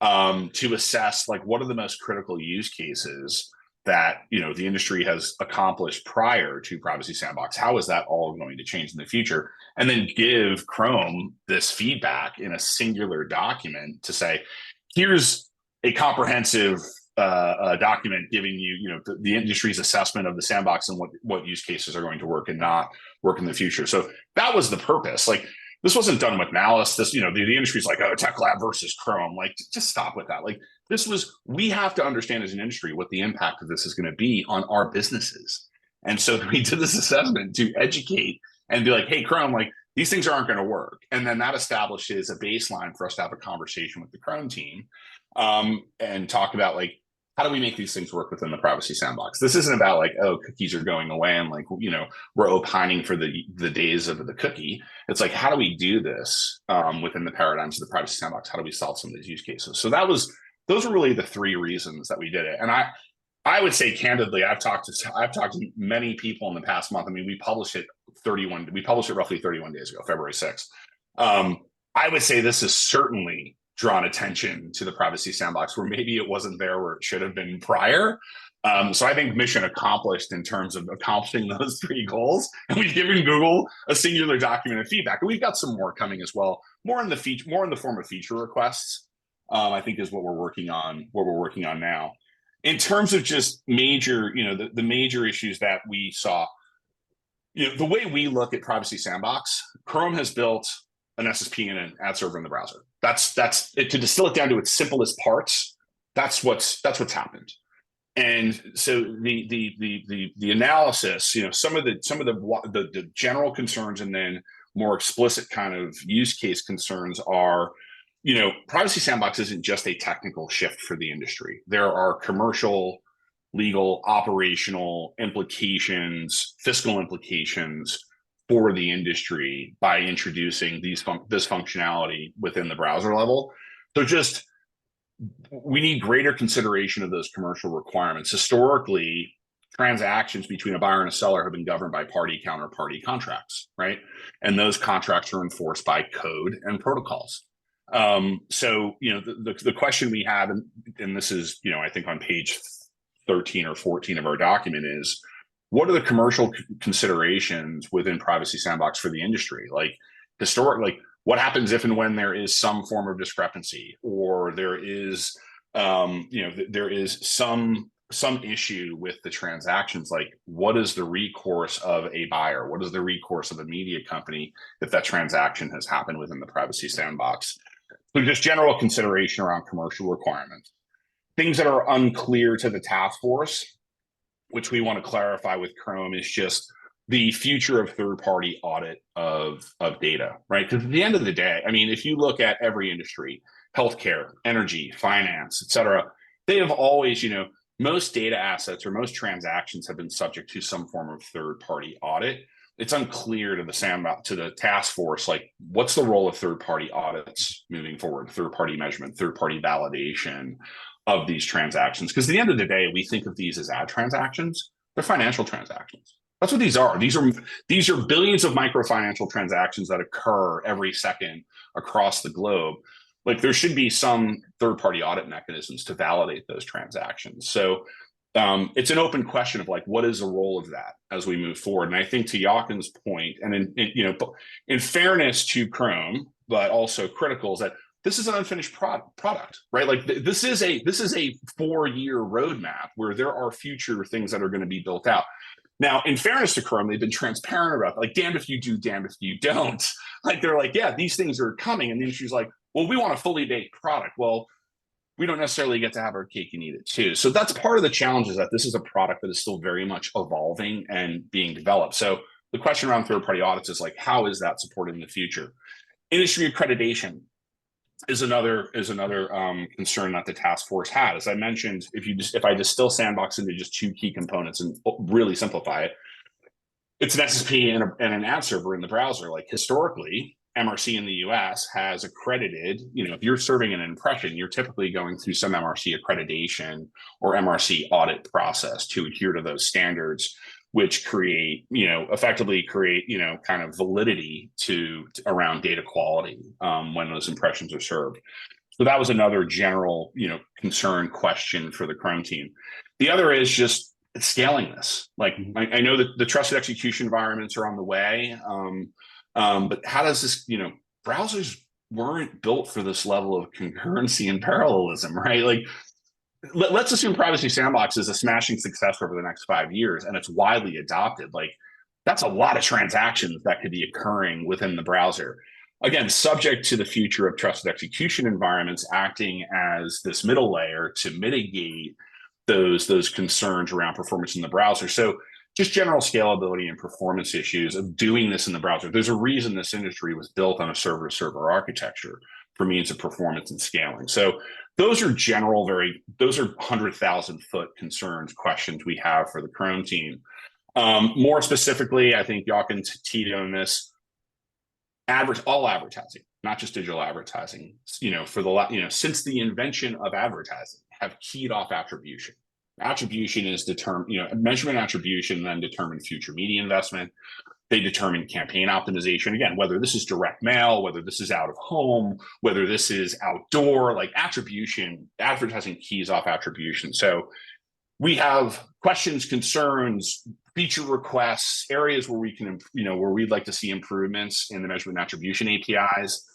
to assess like, what are the most critical use cases that the industry has accomplished prior to Privacy Sandbox. How is that all going to change in the future? And then give Chrome this feedback in a singular document to say, here's a comprehensive document giving you the industry's assessment of the sandbox and what use cases are going to work and not work in the future. So that was the purpose. Like, this wasn't done with malice. This, the industry's like, oh, Tech Lab versus Chrome. Like, just stop with that. Like, we have to understand as an industry what the impact of this is going to be on our businesses. And so we did this assessment to educate and be like, hey, Chrome, like, these things aren't going to work. And then that establishes a baseline for us to have a conversation with the Chrome team and talk about like, how do we make these things work within the Privacy Sandbox? This isn't about like, oh, cookies are going away and like, we're opining for the days of the cookie. It's like, how do we do this within the paradigms of the Privacy Sandbox? How do we solve some of these use cases? So those are really the three reasons that we did it. And I would say candidly, I've talked to many people in the past month. I mean, we published it we published it roughly 31 days ago, February 6th. I would say this has certainly drawn attention to the Privacy Sandbox where maybe it wasn't there where it should have been prior. So I think mission accomplished in terms of accomplishing those 3 goals. And we've given Google a singular document of feedback. And we've got some more coming as well, more in the form of feature requests, I think is what we're working on now. In terms of just major, the major issues that we saw, the way we look at Privacy Sandbox, Chrome has built an SSP and an ad server in the browser. That's it, to distill it down to its simplest parts. That's what's happened. And so the analysis, some of the general concerns and then more explicit kind of use case concerns are, Privacy Sandbox isn't just a technical shift for the industry. There are commercial, legal, operational implications, fiscal implications for the industry by introducing this functionality within the browser level. So we need greater consideration of those commercial requirements. Historically, transactions between a buyer and a seller have been governed by party-counterparty contracts, right? And those contracts are enforced by code and protocols. So, the question we have, and this is, I think on page 13 or 14 of our document is, what are the commercial considerations within Privacy Sandbox for the industry? Like what happens if and when there is some form of discrepancy, or there is, there is some issue with the transactions? Like, what is the recourse of a buyer? What is the recourse of a media company if that transaction has happened within the Privacy Sandbox? So just general consideration around commercial requirements. Things that are unclear to the task force, which we want to clarify with Chrome, is just the future of third-party audit of data, right? Because at the end of the day, I mean, if you look at every industry, healthcare, energy, finance, et cetera, they have always, most data assets or most transactions have been subject to some form of third-party audit. It's unclear to the task force, like, what's the role of third-party audits moving forward, third-party measurement, third-party validation of these transactions? Because at the end of the day, we think of these as ad transactions. They're financial transactions. That's what these are. These are billions of micro financial transactions that occur every second across the globe. Like, there should be some third-party audit mechanisms to validate those transactions. So it's an open question of, like, what is the role of that as we move forward? And I think, to Joachen's point, and in fairness to Chrome, but also critical, is that this is an unfinished product, right? Like, this is a 4-year roadmap where there are future things that are going to be built out. Now, in fairness to Chrome, they've been transparent about, like, damned if you do, damned if you don't. Like, they're like, yeah, these things are coming. And the industry's like, well, we want a fully baked product. Well, we don't necessarily get to have our cake and eat it too. So that's part of the challenge, is that this is a product that is still very much evolving and being developed. So the question around third-party audits is, like, how is that supported in the future? Industry accreditation is another concern that the task force had. As I mentioned, if I distill Sandbox into just 2 key components and really simplify it, it's an SSP and an ad server in the browser. Like, historically, MRC in the US has accredited, if you're serving an impression, you're typically going through some MRC accreditation or MRC audit process to adhere to those standards, which effectively create, kind of validity around data quality when those impressions are served. So that was another general, concern question for the Chrome team. The other is just scaling this. Like, I know that the trusted execution environments are on the way, but how does this, browsers weren't built for this level of concurrency and parallelism, right? Like, let's assume Privacy Sandbox is a smashing success over the next 5 years and it's widely adopted. Like, that's a lot of transactions that could be occurring within the browser. Again, subject to the future of trusted execution environments acting as this middle layer to mitigate those concerns around performance in the browser. So just general scalability and performance issues of doing this in the browser. There's a reason this industry was built on a server-to-server architecture for means of performance and scaling. So those are 100,000-foot concerns, questions we have for the Chrome team. More specifically, I think Joachen teed on this, all advertising, not just digital advertising, since the invention of advertising, have keyed off attribution. Attribution is measurement attribution then determine future media investment. They determine campaign optimization, again, whether this is direct mail, whether this is out of home, whether this is outdoor, like attribution, advertising keys off attribution. So we have questions, concerns, feature requests, areas where we can, where we'd like to see improvements in the measurement and attribution APIs.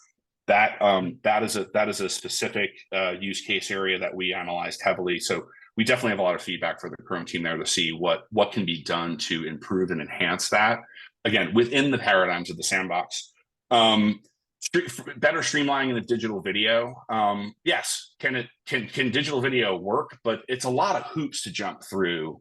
That is a specific use case area that we analyzed heavily. So we definitely have a lot of feedback for the Chrome team there to see what can be done to improve and enhance that. Again, within the paradigms of the sandbox. Better streamlining the digital video. Yes, can digital video work? But it's a lot of hoops to jump through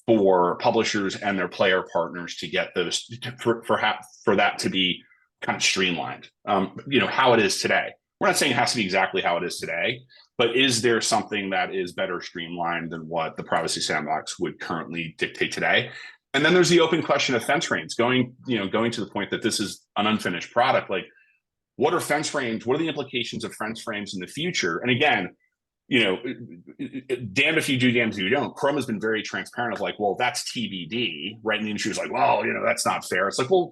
for publishers and their player partners to get those for that to be kind of streamlined. How it is today. We're not saying it has to be exactly how it is today, but is there something that is better streamlined than what the Privacy Sandbox would currently dictate today? And then there's the open question of fence frames, going to the point that this is an unfinished product. Like, what are fence frames? What are the implications of fence frames in the future? And again, damned if you do, damned if you don't. Chrome has been very transparent of like, well, that's TBD, right? And the industry is like, well, that's not fair. It's like, well,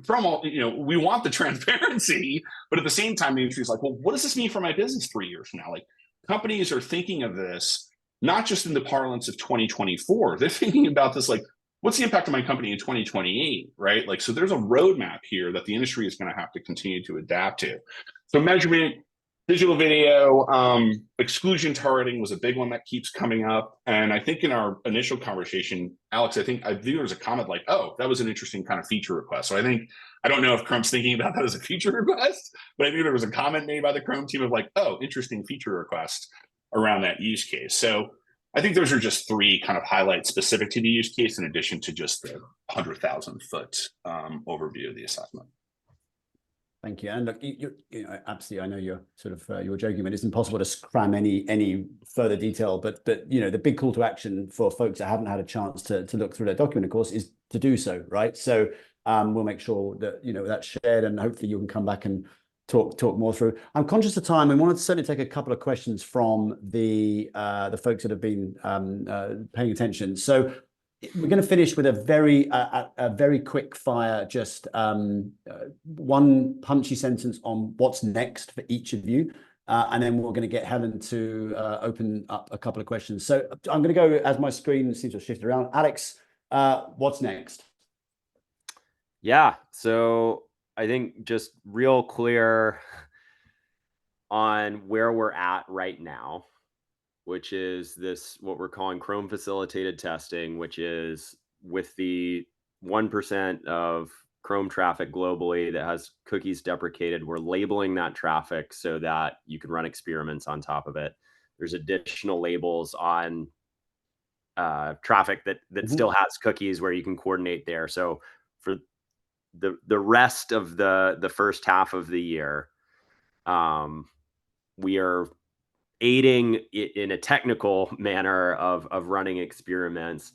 Chrome, we want the transparency, but at the same time, the industry is like, well, what does this mean for my business 3 years from now? Like, companies are thinking of this not just in the parlance of 2024. They're thinking about this like, what's the impact of my company in 2028, right? Like, so there's a roadmap here that the industry is going to have to continue to adapt to. So measurement, digital video, exclusion targeting was a big one that keeps coming up. And I think in our initial conversation, Alex, I think there was a comment like, oh, that was an interesting kind of feature request. So I don't know if Chrome's thinking about that as a feature request, but I think there was a comment made by the Chrome team of like, oh, interesting feature request around that use case. So I think those are just three kind of highlights specific to the use case, in addition to just the 100,000 foot overview of the assessment. Thank you. And look, absolutely, I know you're sort of you're joking, but it's impossible to cram any further detail. But the big call to action for folks that haven't had a chance to look through that document, of course, is to do so, right? So we'll make sure that that's shared, and hopefully you can come back and talk more through. I'm conscious of time. I wanted to certainly take a couple of questions from the folks that have been paying attention. So we're going to finish with a very quick fire, just one punchy sentence on what's next for each of you, and then we're going to get Helen to open up a couple of questions. So I'm going to go, as my screen seems to have shifted around. Alex, what's next? Yeah, so I think just real clear on where we're at right now, which is this, what we're calling Chrome facilitated testing, which is with the 1% of Chrome traffic globally that has cookies deprecated, we're labeling that traffic so that you can run experiments on top of it. There's additional labels on traffic that still has cookies where you can coordinate there. So for the rest of the first half of the year, we are aiding in a technical manner of running experiments.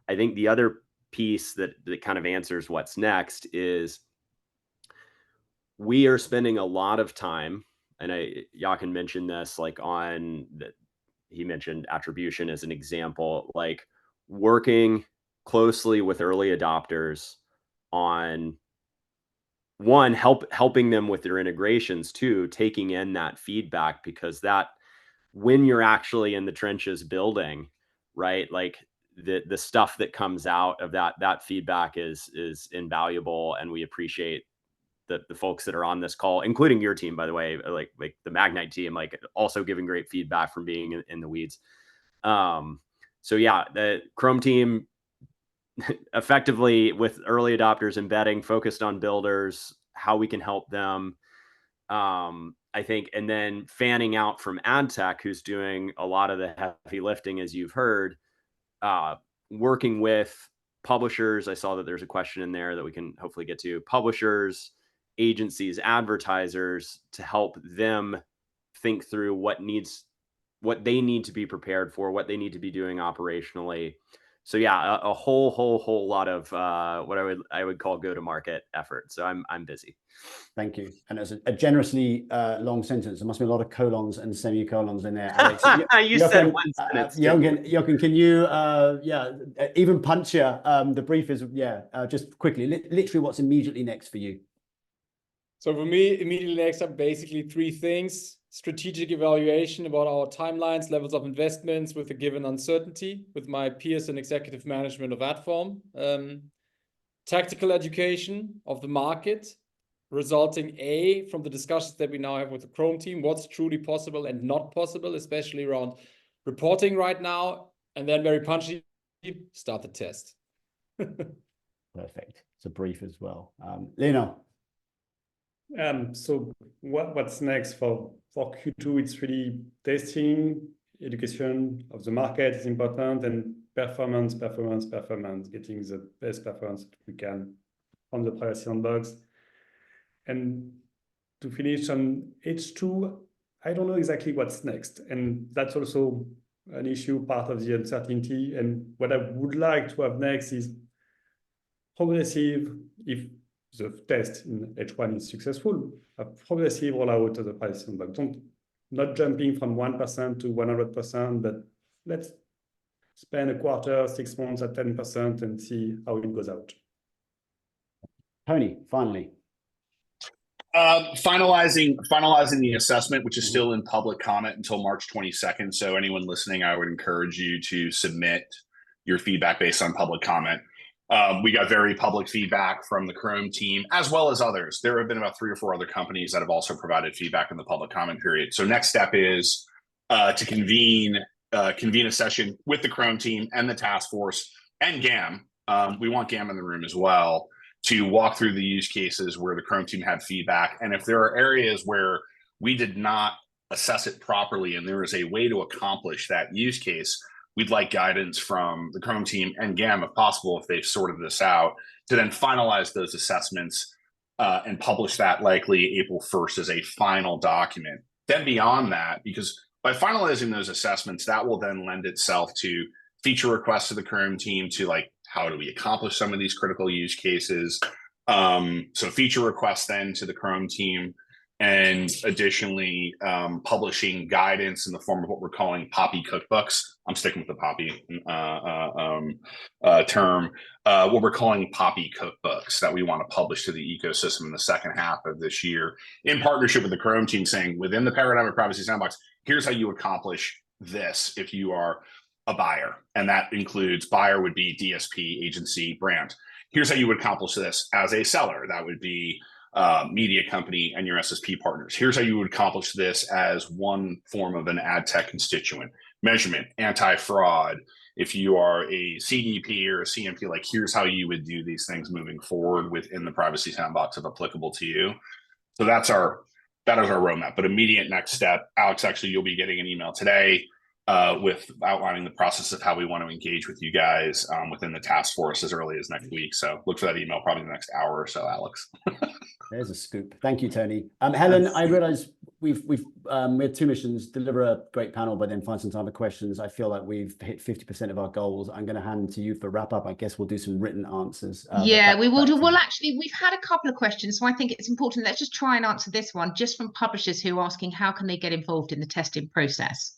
I think the other piece that kind of answers what's next is we are spending a lot of time, and Jochen mentioned this, like he mentioned attribution as an example, like working closely with early adopters on helping them with their integrations, two, taking in that feedback, because that, when you're actually in the trenches building, right, like the stuff that comes out of that feedback is invaluable, and we appreciate the folks that are on this call, including your team, by the way, like the Magnite team, like also giving great feedback from being in the weeds. So yeah, the Chrome team effectively with early adopters embedding, focused on builders, how we can help them. I think, and then fanning out from ad tech, who's doing a lot of the heavy lifting, as you've heard, working with publishers. I saw that there's a question in there that we can hopefully get to. Publishers, agencies, advertisers, to help them think through what they need to be prepared for, what they need to be doing operationally, So yeah, a whole lot of what I would call go-to-market effort. So I'm busy. Thank you. And as a generously long sentence, there must be a lot of colons and semicolons in there, Alex. You said one sentence. Jochen, can you even puncture the brief is just quickly, literally what's immediately next for you? So for me, immediately next are basically three things: strategic evaluation about our timelines, levels of investments with a given uncertainty with my peers and executive management of Adform, tactical education of the market, resulting from the discussions that we now have with the Chrome team, what's truly possible and not possible, especially around reporting right now, and then very punchy, start the test. Perfect. It's a brief as well. Lino. So what's next for Q2? It's really testing, education of the market is important, and performance, getting the best performance that we can on the Privacy Sandbox. And to finish on H2, I don't know exactly what's next. And that's also an issue, part of the uncertainty. And what I would like to have next is progressive, if the test in H1 is successful, a progressive rollout of the Privacy Sandbox. Not jumping from 1% to 100%, but let's spend a quarter, 6 months at 10% and see how it goes out. Tony, finally. Finalizing the assessment, which is still in public comment until March 22nd. So anyone listening, I would encourage you to submit your feedback based on public comment. We got very public feedback from the Chrome team, as well as others. There have been about 3 or 4 other companies that have also provided feedback in the public comment period. So next step is to convene a session with the Chrome team and the task force and GAM. We want GAM in the room as well, to walk through the use cases where the Chrome team had feedback. And if there are areas where we did not assess it properly and there is a way to accomplish that use case, we'd like guidance from the Chrome team and GAM, if possible, if they've sorted this out, to then finalize those assessments and publish that likely April 1st as a final document. Then beyond that, because by finalizing those assessments, that will then lend itself to feature requests to the Chrome team to like, how do we accomplish some of these critical use cases? So feature requests then to the Chrome team, and additionally publishing guidance in the form of what we're calling Poppy cookbooks. I'm sticking with the Poppy term. What we're calling Poppy cookbooks that we want to publish to the ecosystem in the second half of this year, in partnership with the Chrome team, saying within the paradigm of Privacy Sandbox, here's how you accomplish this if you are a buyer. And that includes buyer would be DSP, agency, brand. Here's how you would accomplish this as a seller. That would be media company and your SSP partners. Here's how you would accomplish this as one form of an ad tech constituent. Measurement, anti-fraud. If you are a CDP or a CMP, like here's how you would do these things moving forward within the Privacy Sandbox if applicable to you. So that is our roadmap. But immediate next step, Alex, actually, you'll be getting an email today with outlining the process of how we want to engage with you guys within the task force as early as next week. So look for that email probably in the next hour or so, Alex. There's a scoop. Thank you, Tony. Helen, I realize we had 2 missions: deliver a great panel, but then find some time for questions. I feel like we've hit 50% of our goals. I'm going to hand to you for wrap up. I guess we'll do some written answers. Yeah, we will do. Well, actually, we've had a couple of questions, so I think it's important. Let's just try and answer this one, just from publishers who are asking how can they get involved in the testing process.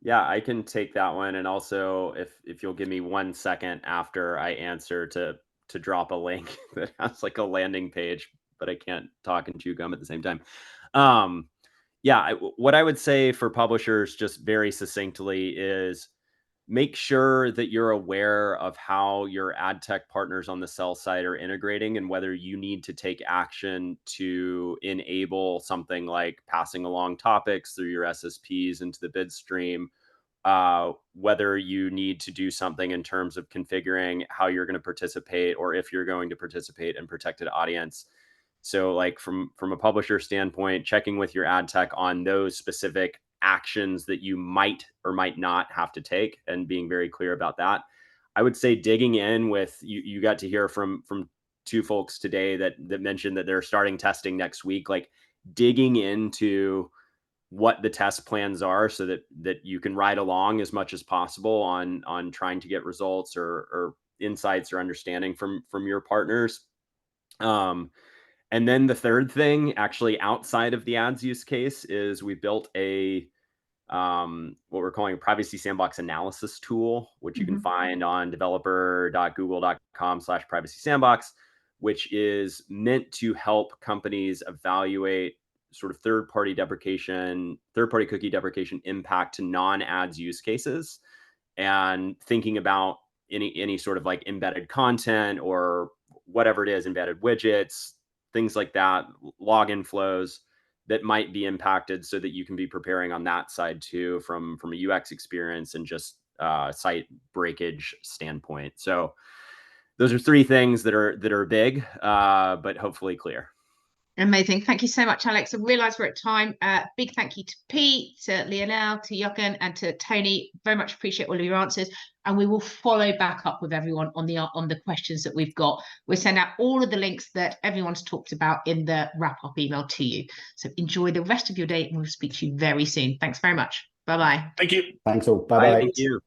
Yeah, I can take that one. And also, if you'll give me 1 second after I answer to drop a link that has like a landing page, but I can't talk and chew gum at the same time. What I would say for publishers, just very succinctly, is make sure that you're aware of how your ad tech partners on the sell side are integrating and whether you need to take action to enable something like passing along topics through your SSPs into the bid stream, whether you need to do something in terms of configuring how you're going to participate or if you're going to participate in protected audience. So like from a publisher standpoint, checking with your ad tech on those specific actions that you might or might not have to take and being very clear about that. I would say digging in with, you got to hear from 2 folks today that mentioned that they're starting testing next week, like digging into what the test plans are so that you can ride along as much as possible on trying to get results or insights or understanding from your partners. And then the third thing, actually outside of the ads use case, is we built a what we're calling a Privacy Sandbox analysis tool, which you can find on developer.google.com/privacy-sandbox, which is meant to help companies evaluate sort of third-party cookie deprecation impact to non-ads use cases, and thinking about any sort of like embedded content or whatever it is, embedded widgets, things like that, login flows that might be impacted, so that you can be preparing on that side too, from a UX experience and just site breakage standpoint. So those are three things that are big, but hopefully clear. Amazing. Thank you so much, Alex. I realise we're at time. Big thank you to Pete, to Lionel, to Jochen, and to Tony. Very much appreciate all of your answers. And we will follow back up with everyone on the questions that we've got. We'll send out all of the links that everyone's talked about in the wrap-up email to you. So enjoy the rest of your day, and we'll speak to you very soon. Thanks very much. Bye-bye. Thank you. Thanks all. Bye-bye. Thank you.